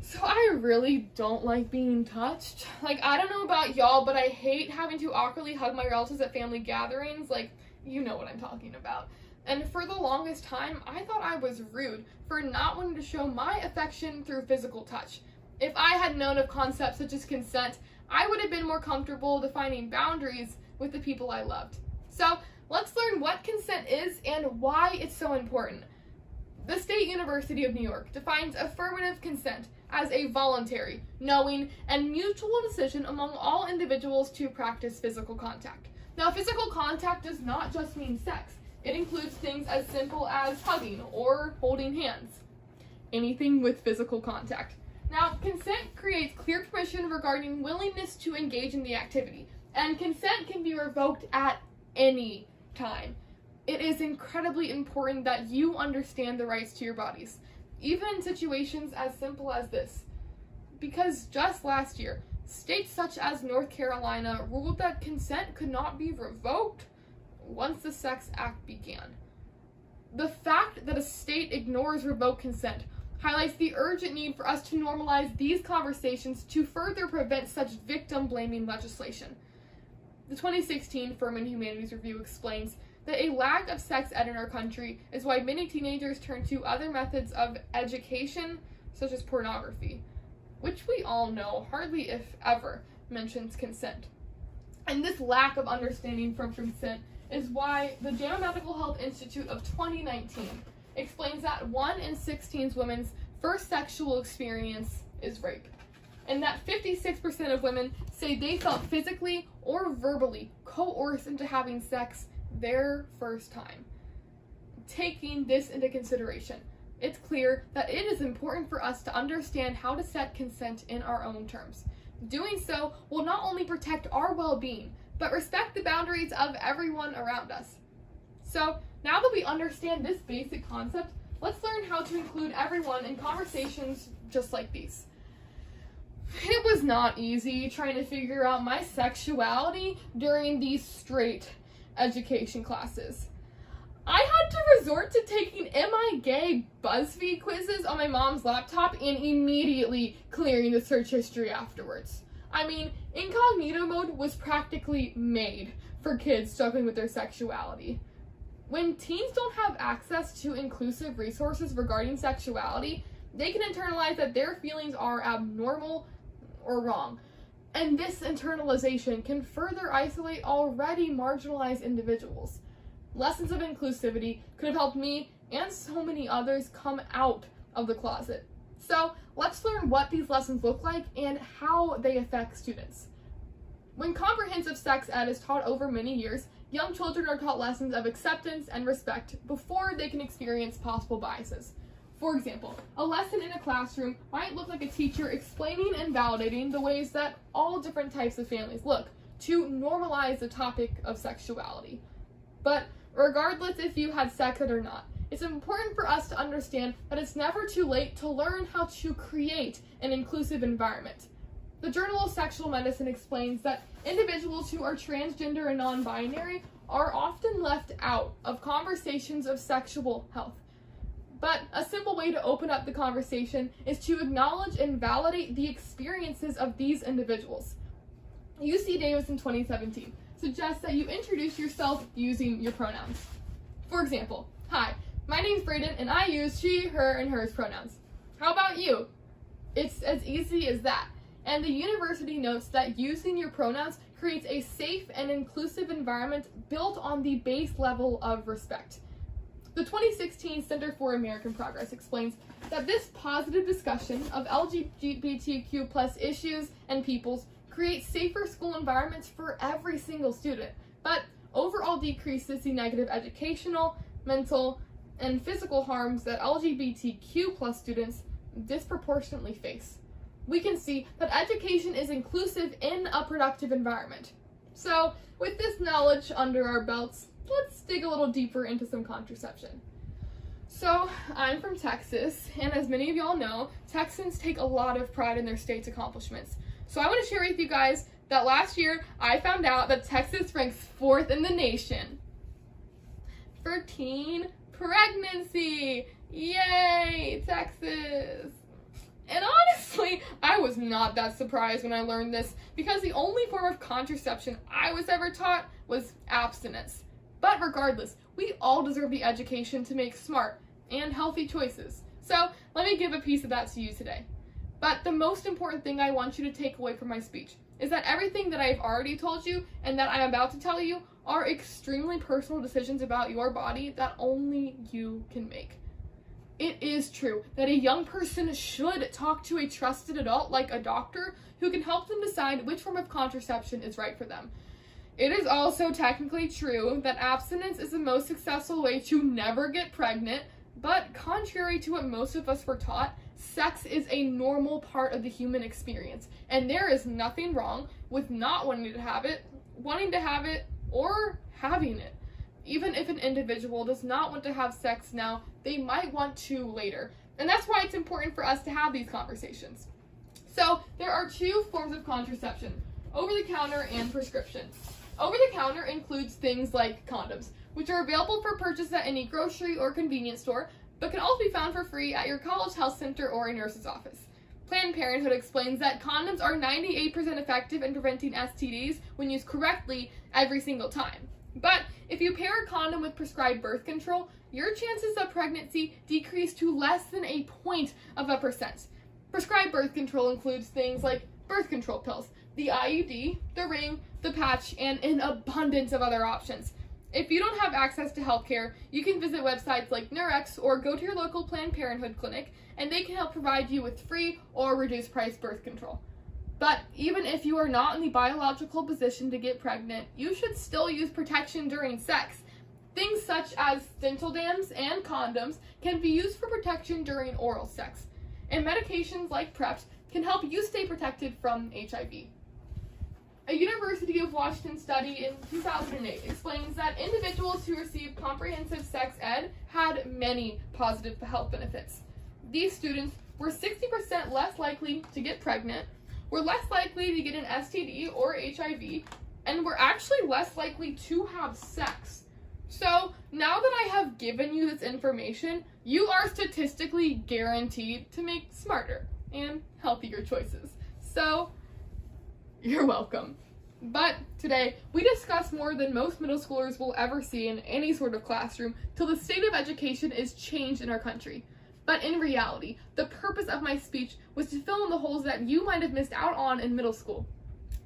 So I really don't like being touched. Like, I don't know about y'all, but I hate having to awkwardly hug my relatives at family gatherings. Like, you know what I'm talking about. And for the longest time, I thought I was rude for not wanting to show my affection through physical touch. If I had known of concepts such as consent, I would have been more comfortable defining boundaries with the people I loved. So let's learn what consent is and why it's so important. The State University of New York defines affirmative consent as a voluntary, knowing, and mutual decision among all individuals to practice physical contact. Now, physical contact does not just mean sex. It includes things as simple as hugging or holding hands. Anything with physical contact. Now, consent creates clear permission regarding willingness to engage in the activity, and consent can be revoked at any time. It is incredibly important that you understand the rights to your bodies, even in situations as simple as this. Because just last year, states such as North Carolina ruled that consent could not be revoked once the Sex Act began. The fact that a state ignores revoked consent highlights the urgent need for us to normalize these conversations to further prevent such victim-blaming legislation. The 2016 Furman Humanities Review explains that a lack of sex ed in our country is why many teenagers turn to other methods of education, such as pornography, which we all know hardly, if ever, mentions consent. And this lack of understanding from consent is why the JAMA Medical Health Institute of 2019 explains that 1 in 16 women's first sexual experience is rape, and that 56% of women say they felt physically or verbally coerced into having sex their first time. Taking this into consideration, it's clear that it is important for us to understand how to set consent in our own terms. Doing so will not only protect our well-being, but respect the boundaries of everyone around us. So, now that we understand this basic concept, let's learn how to include everyone in conversations just like these. It was not easy trying to figure out my sexuality during these straight education classes. I had to resort to taking Am I Gay BuzzFeed quizzes on my mom's laptop and immediately clearing the search history afterwards. I mean, incognito mode was practically made for kids struggling with their sexuality. When teens don't have access to inclusive resources regarding sexuality, they can internalize that their feelings are abnormal or wrong. And this internalization can further isolate already marginalized individuals. Lessons of inclusivity could have helped me and so many others come out of the closet, So let's learn what these lessons look like and how they affect students. When comprehensive sex ed is taught over many years, young children are taught lessons of acceptance and respect before they can experience possible biases. For example, a lesson in a classroom might look like a teacher explaining and validating the ways that all different types of families look to normalize the topic of sexuality. But regardless if you had sex ed or not, it's important for us to understand that it's never too late to learn how to create an inclusive environment. The Journal of Sexual Medicine explains that individuals who are transgender and non-binary are often left out of conversations of sexual health. But a simple way to open up the conversation is to acknowledge and validate the experiences of these individuals. UC Davis in 2017 suggests that you introduce yourself using your pronouns. For example, hi, my name's Braden and I use she, her, and hers pronouns. How about you? It's as easy as that. And the university notes that using your pronouns creates a safe and inclusive environment built on the base level of respect. The 2016 Center for American Progress explains that this positive discussion of LGBTQ+ issues and peoples creates safer school environments for every single student, but overall decreases the negative educational, mental, and physical harms that LGBTQ+ students disproportionately face. We can see that education is inclusive in a productive environment. So, with this knowledge under our belts, let's dig a little deeper into some contraception. So, I'm from Texas, and as many of y'all know, Texans take a lot of pride in their state's accomplishments. So I want to share with you guys that last year, I found out that Texas ranks 4th in the nation for teen pregnancy. Yay, Texas! And honestly, I was not that surprised when I learned this because the only form of contraception I was ever taught was abstinence. But regardless, we all deserve the education to make smart and healthy choices. So let me give a piece of that to you today. But the most important thing I want you to take away from my speech is that everything that I've already told you and that I'm about to tell you are extremely personal decisions about your body that only you can make. It is true that a young person should talk to a trusted adult like a doctor who can help them decide which form of contraception is right for them. It is also technically true that abstinence is the most successful way to never get pregnant, but contrary to what most of us were taught, sex is a normal part of the human experience, and there is nothing wrong with not wanting to have it, or having it. Even if an individual does not want to have sex now, they might want to later. And that's why it's important for us to have these conversations. So, there are two forms of contraception: over-the-counter and prescription. Over-the-counter includes things like condoms, which are available for purchase at any grocery or convenience store, but can also be found for free at your college health center or a nurse's office. Planned Parenthood explains that condoms are 98% effective in preventing STDs when used correctly every single time. But if you pair a condom with prescribed birth control, your chances of pregnancy decrease to less than 0.1%. Prescribed birth control includes things like birth control pills, the IUD, the ring, the patch, and an abundance of other options. If you don't have access to healthcare, you can visit websites like Nurex or go to your local Planned Parenthood clinic, and they can help provide you with free or reduced price birth control. But even if you are not in the biological position to get pregnant, you should still use protection during sex. Things such as dental dams and condoms can be used for protection during oral sex. And medications like PrEP can help you stay protected from HIV. A University of Washington study in 2008 explains that individuals who received comprehensive sex ed had many positive health benefits. These students were 60% less likely to get pregnant, were less likely to get an STD or HIV, and were actually less likely to have sex. So, now that I have given you this information, you are statistically guaranteed to make smarter and healthier choices. So, you're welcome. But today, we discuss more than most middle schoolers will ever see in any sort of classroom till the state of education is changed in our country. But in reality, the purpose of my speech was to fill in the holes that you might have missed out on in middle school.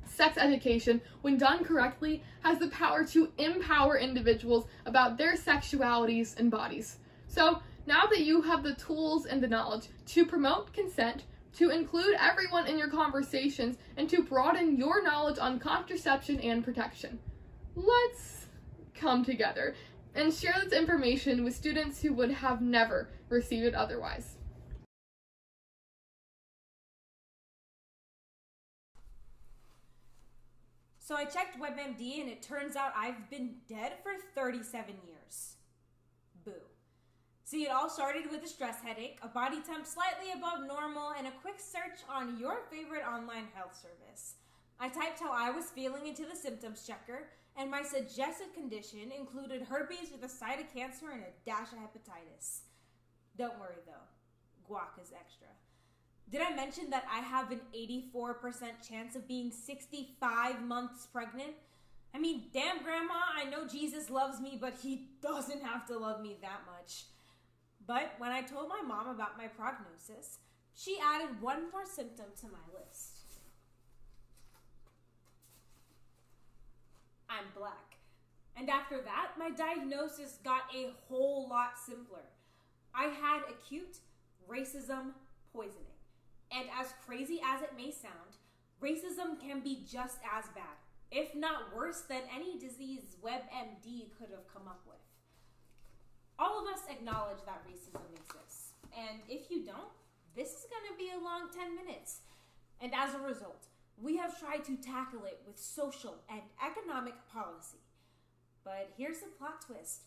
Sex education, when done correctly, has the power to empower individuals about their sexualities and bodies. So, Now that you have the tools and the knowledge to promote consent, to include everyone in your conversations, and to broaden your knowledge on contraception and protection, let's come together and share this information with students who would have never received it otherwise.
So I checked WebMD and it turns out I've been dead for 37 years. Boo. See, it all started with a stress headache, a body temp slightly above normal, and a quick search on your favorite online health service. I typed how I was feeling into the symptoms checker, and my suggested condition included herpes with a side of cancer and a dash of hepatitis. Don't worry though, guac is extra. Did I mention that I have an 84% chance of being 65 months pregnant? I mean, damn grandma, I know Jesus loves me, but he doesn't have to love me that much. But when I told my mom about my prognosis, she added one more symptom to my list. I'm black. And after that, my diagnosis got a whole lot simpler. I had acute racism poisoning. And as crazy as it may sound, racism can be just as bad, if not worse than any disease WebMD could have come up with. All of us acknowledge that racism exists. And if you don't, this is going to be a long 10 minutes. And as a result, we have tried to tackle it with social and economic policy. But here's the plot twist.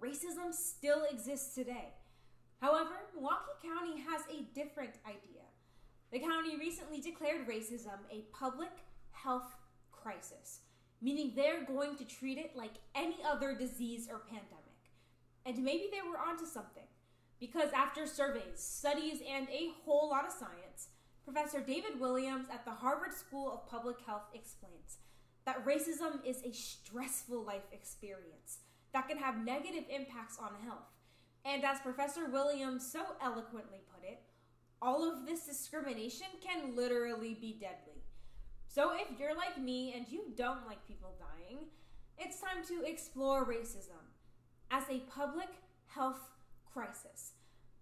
Racism still exists today. However, Milwaukee County has a different idea. The county recently declared racism a public health crisis, meaning they're going to treat it like any other disease or pandemic. And maybe they were onto something, because after surveys, studies, and a whole lot of science, Professor David Williams at the Harvard School of Public Health explains that racism is a stressful life experience that can have negative impacts on health. And as Professor Williams so eloquently put it, all of this discrimination can literally be deadly. So if you're like me and you don't like people dying, it's time to explore racism as a public health crisis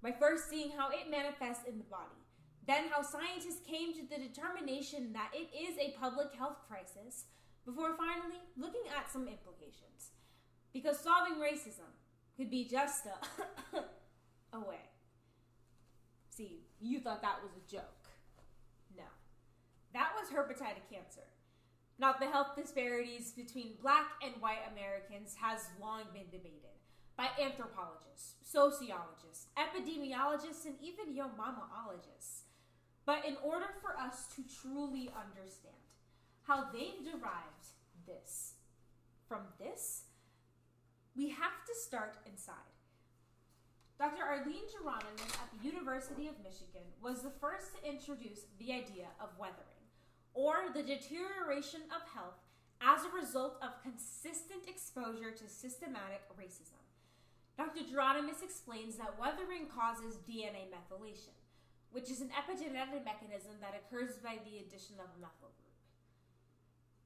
by first seeing how it manifests in the body, then how scientists came to the determination that it is a public health crisis, before finally looking at some implications. Because solving racism could be just a way. See, you thought that was a joke. No. That was herpetitis cancer. Now, the health disparities between black and white Americans has long been debated by anthropologists, sociologists, epidemiologists, and even yo mamaologists. But in order for us to truly understand how they've derived this from this, we have to start inside. Dr. Arlene Geronimo at the University of Michigan was the first to introduce the idea of weathering, or the deterioration of health as a result of consistent exposure to systematic racism. Dr. Geronimo explains that weathering causes DNA methylation, which is an epigenetic mechanism that occurs by the addition of a methyl group.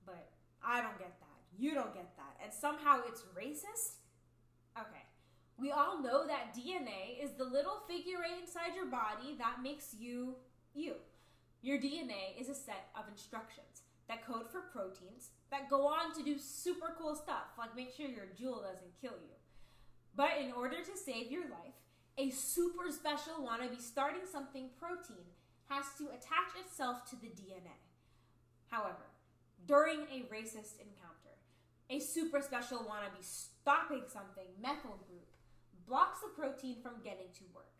But I don't get that. You don't get that. And somehow it's racist? Okay. We all know that DNA is the little figure eight inside your body that makes you, you. Your DNA is a set of instructions that code for proteins that go on to do super cool stuff, like make sure your jewel doesn't kill you. But in order to save your life, a super special wannabe starting something protein has to attach itself to the DNA. However, during a racist encounter, a super special wannabe stopping something methyl group blocks the protein from getting to work.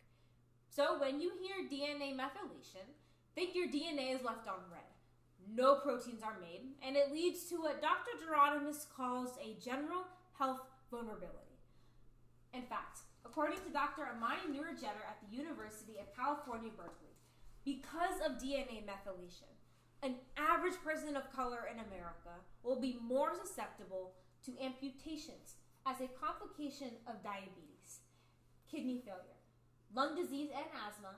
So when you hear DNA methylation, think your DNA is left on red. No proteins are made, and it leads to what Dr. Geronimo calls a general health vulnerability. In fact, according to Dr. Amani Nurajeter at the University of California, Berkeley, because of DNA methylation, an average person of color in America will be more susceptible to amputations as a complication of diabetes, kidney failure, lung disease and asthma,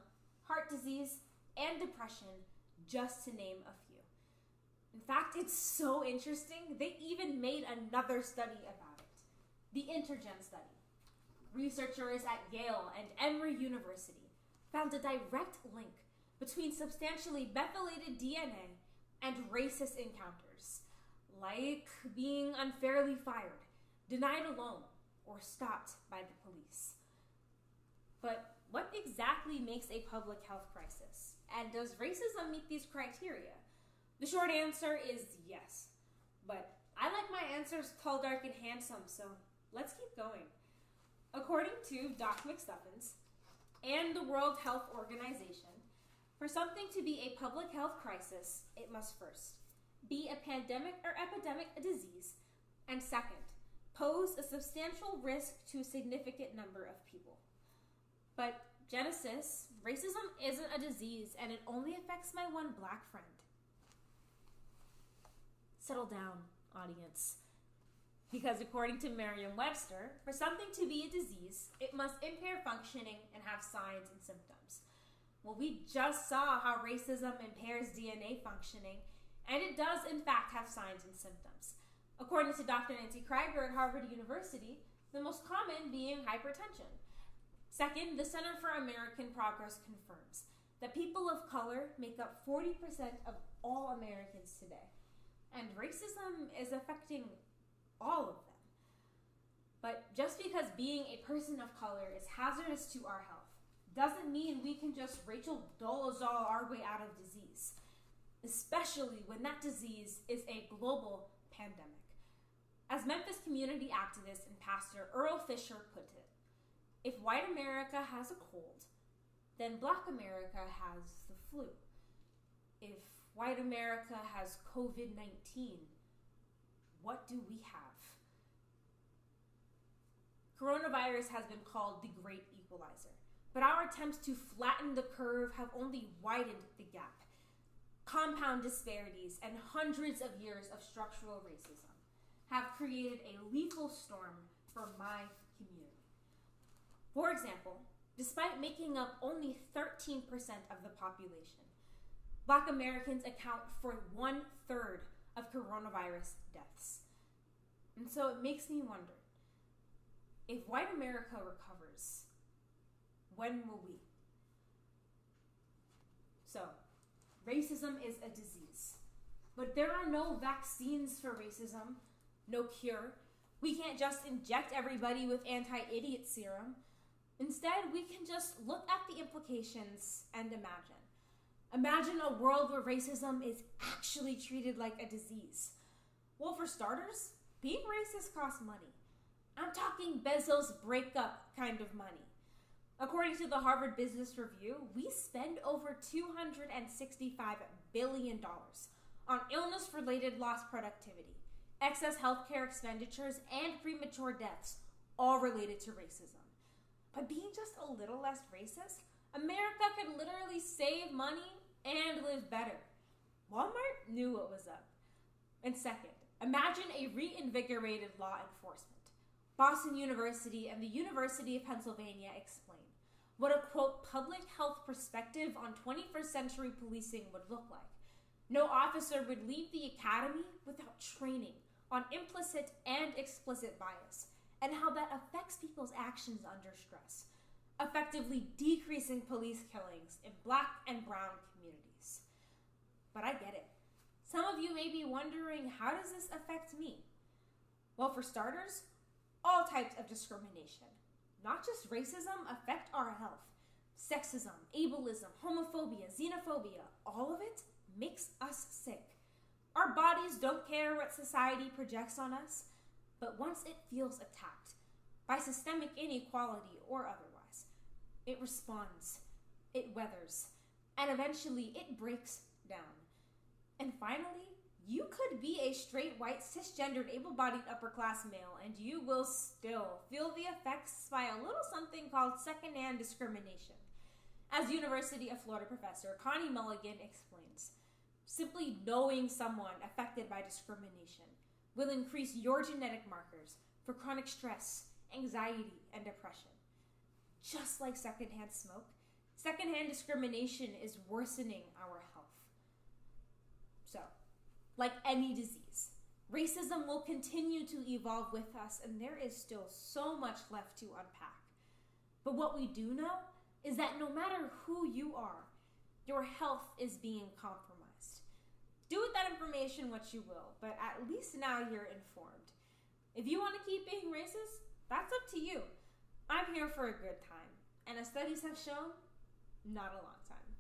heart disease, and depression, just to name a few. In fact, it's so interesting, they even made another study about it, the Intergen study. researchers at Yale and Emory University found a direct link between substantially methylated DNA and racist encounters, like being unfairly fired, denied a loan, or stopped by the police. But what exactly makes a public health crisis? And does racism meet these criteria? The short answer is yes. But I like my answers tall, dark, and handsome, so let's keep going. According to Doc McStuffins and the World Health Organization, for something to be a public health crisis, it must first be a pandemic or epidemic disease, and second, pose a substantial risk to a significant number of people. But Genesis, racism isn't a disease, and it only affects my one black friend. Settle down, audience. Because according to Merriam-Webster, for something to be a disease, it must impair functioning and have signs and symptoms. Well, we just saw how racism impairs DNA functioning, and it does in fact have signs and symptoms. According to Dr. Nancy Krieger at Harvard University, the most common being hypertension. Second, the Center for American Progress confirms that people of color make up 40% of all Americans today, and racism is affecting all of them. But just because being a person of color is hazardous to our health doesn't mean we can just Rachel Dolezal our way out of disease, especially when that disease is a global pandemic. As Memphis community activist and pastor Earl Fisher put it, if white America has a cold, then black America has the flu. If white America has COVID-19, what do we have? Coronavirus has been called the great equalizer, but our attempts to flatten the curve have only widened the gap. Compound disparities and hundreds of years of structural racism have created a lethal storm for my community. For example, despite making up only 13% of the population, Black Americans account for 1/3 of coronavirus deaths. And so it makes me wonder, if white America recovers, when will we? So, racism is a disease, but there are no vaccines for racism, no cure. We can't just inject everybody with anti-idiot serum. Instead, we can just look at the implications and imagine. Imagine a world where racism is actually treated like a disease. Well, for starters, being racist costs money. I'm talking Bezos breakup kind of money. According to the Harvard Business Review, we spend over $265 billion on illness-related lost productivity, excess healthcare expenditures, and premature deaths, all related to racism. By being just a little less racist, America could literally save money and live better. Walmart knew what was up. And second, imagine a reinvigorated law enforcement. Boston University and the University of Pennsylvania explain what a, quote, public health perspective on 21st century policing would look like. No officer would leave the academy without training on implicit and explicit bias and how that affects people's actions under stress, effectively decreasing police killings in Black and brown communities. But I get it. Some of you may be wondering, how does this affect me? Well, for starters, all types of discrimination, not just racism, affect our health. Sexism, ableism, homophobia, xenophobia, all of it makes us sick. Our bodies don't care what society projects on us, but once it feels attacked by systemic inequality or otherwise, it responds, it weathers, and eventually it breaks down. And finally, you could be a straight, white, cisgendered, able-bodied, upper-class male, and you will still feel the effects by a little something called secondhand discrimination. As University of Florida professor Connie Mulligan explains, simply knowing someone affected by discrimination will increase your genetic markers for chronic stress, anxiety, and depression. Just like secondhand smoke, secondhand discrimination is worsening our health. So, like any disease, racism will continue to evolve with us, and there is still so much left to unpack. But what we do know is that no matter who you are, your health is being compromised. Do with that information what you will, but at least now you're informed. If you want to keep being racist, that's up to you. I'm here for a good time, and as studies have shown, not a long time.